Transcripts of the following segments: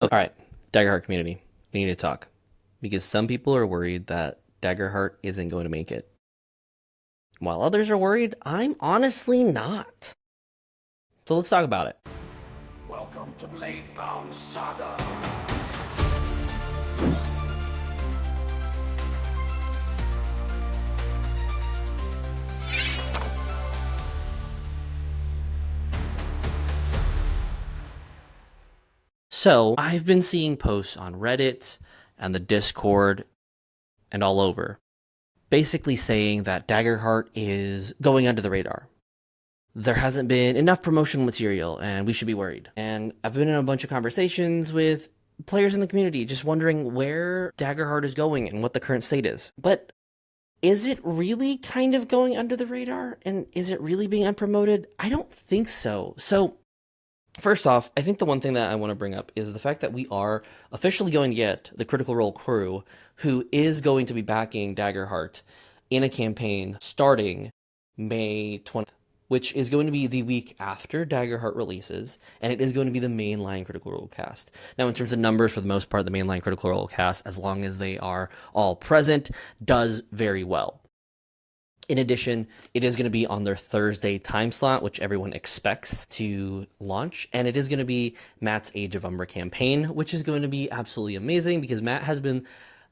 All right, Daggerheart community, we need to talk because some people are worried that Daggerheart isn't going to make it. While others are worried, I'm honestly not. So let's talk about it. Welcome to Bladebound Saga. So I've been seeing posts on Reddit and the Discord and all over, basically saying that Daggerheart is going under the radar. There hasn't been enough promotional material and we should be worried. And I've been in a bunch of conversations with players in the community just wondering where Daggerheart is going and what the current state is. But is it really kind of going under the radar? And is it really being unpromoted? I don't think so. So first off, I think the one thing that I want to bring up is the fact that we are officially going to get the Critical Role crew who is going to be backing Daggerheart in a campaign starting May 20th, which is going to be the week after Daggerheart releases, and it is going to be the mainline Critical Role cast. Now, in terms of numbers, for the most part, the mainline Critical Role cast, as long as they are all present, does very well. In addition, it is going to be on their Thursday time slot, which everyone expects to launch. And it is going to be Matt's Age of Umbra campaign, which is going to be absolutely amazing because Matt has been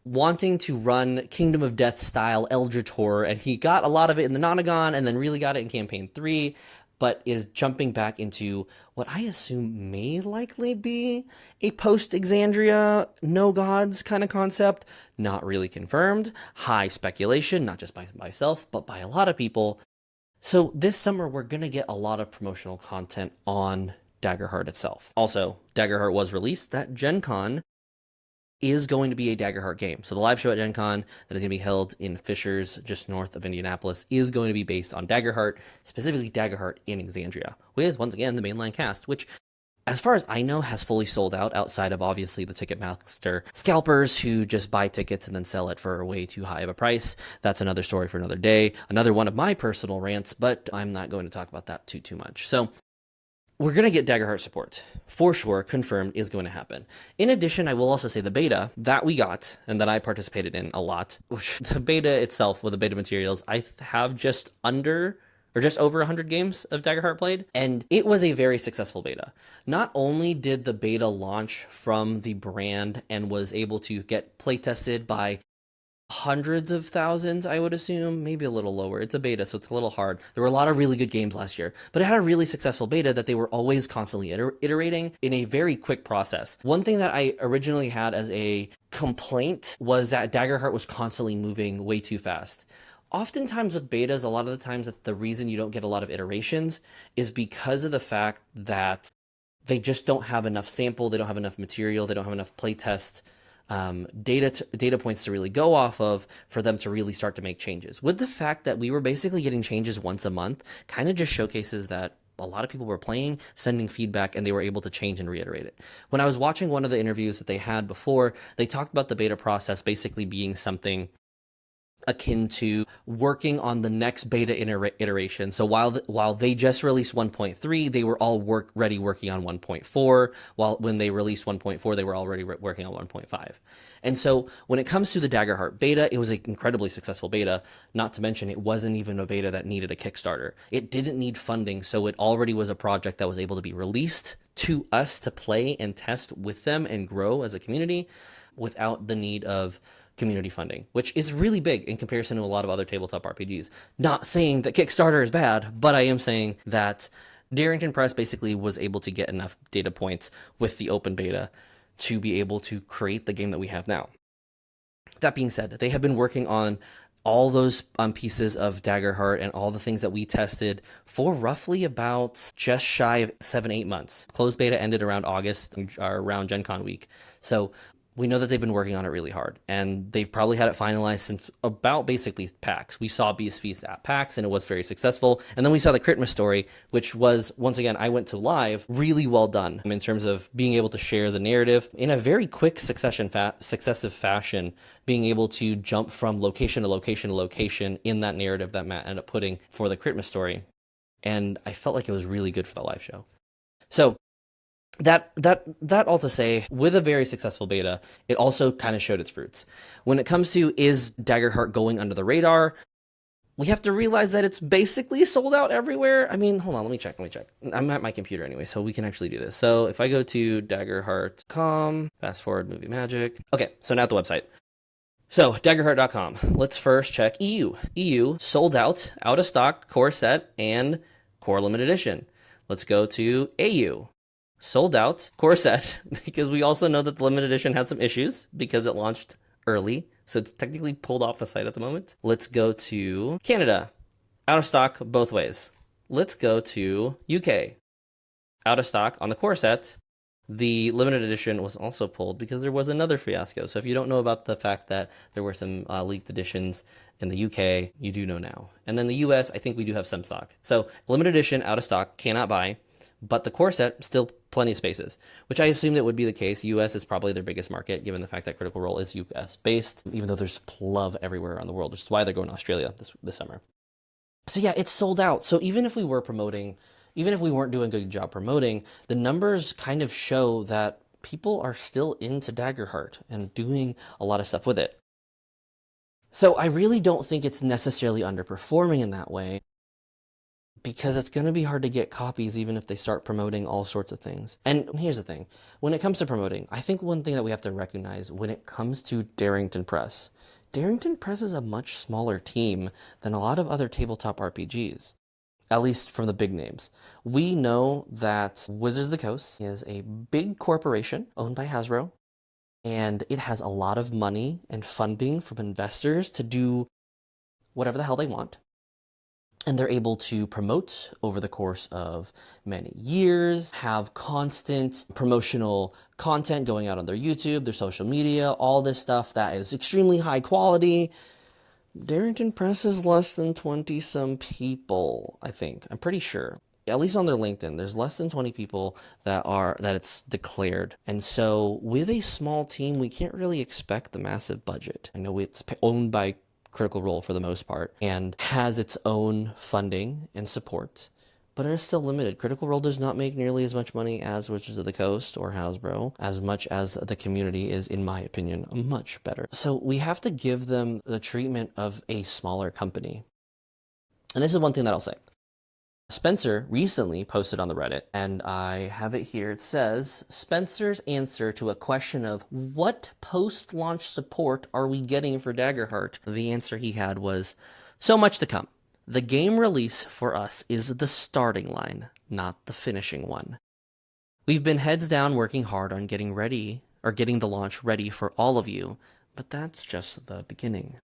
wanting to run Kingdom of Death style Eldritch Horror, and he got a lot of it in the Nonagon and then really got it in campaign 3, but is jumping back into what I assume may likely be a post-Exandria no gods kind of concept. Not really confirmed. High speculation, not just by myself, but by a lot of people. So this summer, we're going to get a lot of promotional content on Daggerheart itself. Also, Daggerheart was released at Gen Con, is going to be a Daggerheart game. So the live show at Gen Con that is going to be held in Fishers, just north of Indianapolis, is going to be based on Daggerheart, specifically Daggerheart in Exandria, with, once again, the mainline cast, which, as far as I know, has fully sold out outside of, obviously, the Ticketmaster scalpers who just buy tickets and then sell it for way too high of a price. That's another story for another day, another one of my personal rants, but I'm not going to talk about that too much. So we're going to get Daggerheart support. For sure, confirmed, is going to happen. In addition, I will also say the beta that we got, and that I participated in a lot, which the beta itself with the beta materials, I have just under or just over 100 games of Daggerheart played, and it was a very successful beta. Not only did the beta launch from the brand and was able to get playtested by hundreds of thousands, I would assume, maybe a little lower. It's a beta, so it's a little hard. There were a lot of really good games last year, but it had a really successful beta that they were always constantly iterating in a very quick process. One thing that I originally had as a complaint was that Daggerheart was constantly moving way too fast. Oftentimes with betas, a lot of the times that the reason you don't get a lot of iterations is because of the fact that they just don't have enough sample, they don't have enough material, they don't have enough playtest data points to really go off of for them to really start to make changes. With the fact that we were basically getting changes once a month, kind of just showcases that a lot of people were playing, sending feedback, and they were able to change and reiterate it. When I was watching one of the interviews that they had before, they talked about the beta process basically being something akin to working on the next beta iteration. So while they just released 1.3, they were all working on 1.4, while when they released 1.4, they were already working on 1.5. And so when it comes to the Daggerheart beta, it was an incredibly successful beta, not to mention it wasn't even a beta that needed a Kickstarter. It didn't need funding, so it already was a project that was able to be released to us to play and test with them and grow as a community without the need of community funding, which is really big in comparison to a lot of other tabletop RPGs. Not saying that Kickstarter is bad, but I am saying that Darrington Press basically was able to get enough data points with the open beta to be able to create the game that we have now. That being said, they have been working on all those pieces of Daggerheart and all the things that we tested for roughly about just shy of 7-8 months. Closed beta ended around August, or around Gen Con week. So we know that they've been working on it really hard, and they've probably had it finalized since about basically PAX. We saw Beast Feast at PAX, and it was very successful. And then we saw the Christmas story, which was, once again, I went to live, really well done in terms of being able to share the narrative in a very quick successive fashion, being able to jump from location to location to location in that narrative that Matt ended up putting for the Christmas story. And I felt like it was really good for the live show. So That all to say, with a very successful beta, it also kind of showed its fruits. When it comes to is Daggerheart going under the radar, we have to realize that it's basically sold out everywhere. I mean, hold on, let me check. I'm at my computer anyway, so we can actually do this. So if I go to daggerheart.com, fast forward movie magic. Okay, so now at the website. So daggerheart.com. Let's first check EU. EU sold out of stock, core set, and core limited edition. Let's go to AU. Sold out, core set, because we also know that the limited edition had some issues because it launched early. So it's technically pulled off the site at the moment. Let's go to Canada. Out of stock both ways. Let's go to UK. Out of stock on the core set. The limited edition was also pulled because there was another fiasco. So if you don't know about the fact that there were some leaked editions in the UK, you do know now. And then the US, I think we do have some stock. So limited edition, out of stock, cannot buy. But the core set, still plenty of spaces, which I assumed it would be the case. US is probably their biggest market, given the fact that Critical Role is US based, even though there's love everywhere around the world, which is why they're going to Australia this summer. So yeah, it's sold out. So even if we were promoting, even if we weren't doing a good job promoting, the numbers kind of show that people are still into Daggerheart and doing a lot of stuff with it. So I really don't think it's necessarily underperforming in that way, because it's going to be hard to get copies even if they start promoting all sorts of things. And here's the thing. When it comes to promoting, I think one thing that we have to recognize when it comes to Darrington Press is a much smaller team than a lot of other tabletop RPGs, at least from the big names. We know that Wizards of the Coast is a big corporation owned by Hasbro, and it has a lot of money and funding from investors to do whatever the hell they want. And they're able to promote over the course of many years, have constant promotional content going out on their YouTube, their social media, all this stuff that is extremely high quality. Darrington Press is less than 20 some people, I think. I'm pretty sure. At least on their LinkedIn, there's less than 20 people that it's declared. And so with a small team, we can't really expect the massive budget. I know it's owned by Critical Role for the most part and has its own funding and support, but it is still limited. Critical Role does not make nearly as much money as Wizards of the Coast or Hasbro, as much as the community is, in my opinion, much better. So we have to give them the treatment of a smaller company. And this is one thing that I'll say. Spencer recently posted on the Reddit, and I have it here. It says, Spencer's answer to a question of what post-launch support are we getting for Daggerheart? The answer he had was, so much to come. The game release for us is the starting line, not the finishing one. We've been heads down working hard on getting the launch ready for all of you, but that's just the beginning.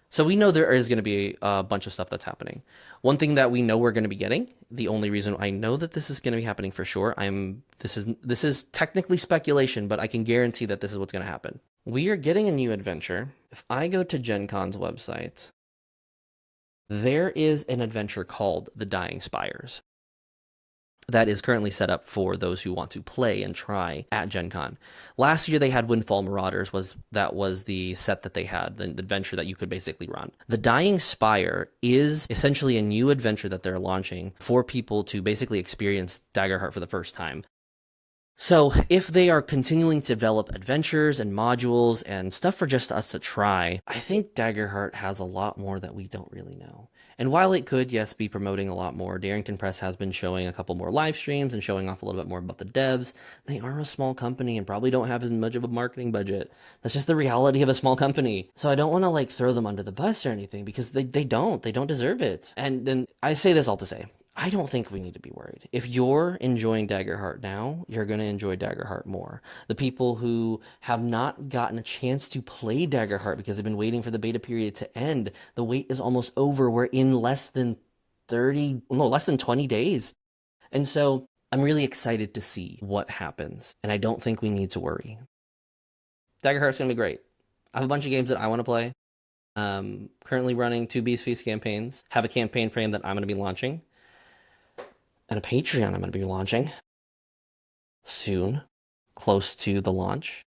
So we know there is going to be a bunch of stuff that's happening. One thing that we know we're going to be getting, the only reason I know that this is going to be happening for sure, this is technically speculation, but I can guarantee that this is what's going to happen. We are getting a new adventure. If I go to Gen Con's website, there is an adventure called The Dying Spires that is currently set up for those who want to play and try at Gen Con. Last year they had Windfall Marauders, that was the set that they had, the adventure that you could basically run. The Dying Spire is essentially a new adventure that they're launching for people to basically experience Daggerheart for the first time. So if they are continuing to develop adventures and modules and stuff for just us to try, I think Daggerheart has a lot more that we don't really know. And while it could, yes, be promoting a lot more, Darrington Press has been showing a couple more live streams and showing off a little bit more about the devs. They are a small company and probably don't have as much of a marketing budget. That's just the reality of a small company. So I don't want to throw them under the bus or anything, because they don't deserve it. And then I say this all to say, I don't think we need to be worried. If you're enjoying Daggerheart now, you're going to enjoy Daggerheart more. The people who have not gotten a chance to play Daggerheart because they've been waiting for the beta period to end, the wait is almost over. We're in less than 20 days. And so I'm really excited to see what happens. And I don't think we need to worry. Daggerheart's going to be great. I have a bunch of games that I want to play. Currently running 2 Beast Feast campaigns. Have a campaign frame that I'm going to be launching. And a Patreon I'm going to be launching soon, close to the launch,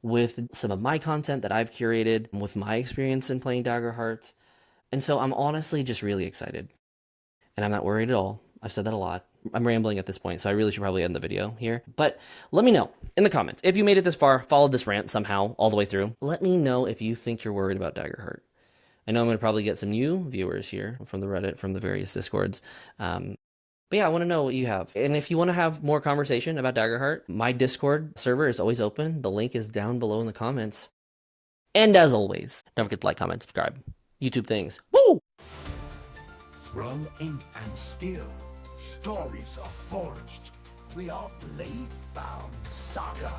with some of my content that I've curated with my experience in playing Daggerheart. And so I'm honestly just really excited. And I'm not worried at all. I've said that a lot. I'm rambling at this point, so I really should probably end the video here. But let me know in the comments. If you made it this far, followed this rant somehow all the way through, let me know if you think you're worried about Daggerheart. I know I'm going to probably get some new viewers here from the Reddit, from the various Discords. But yeah, I want to know what you have. And if you want to have more conversation about Daggerheart, my Discord server is always open. The link is down below in the comments. And as always, don't forget to like, comment, subscribe. YouTube things. Woo! From ink and steel, stories are forged. We are Blade-bound Saga.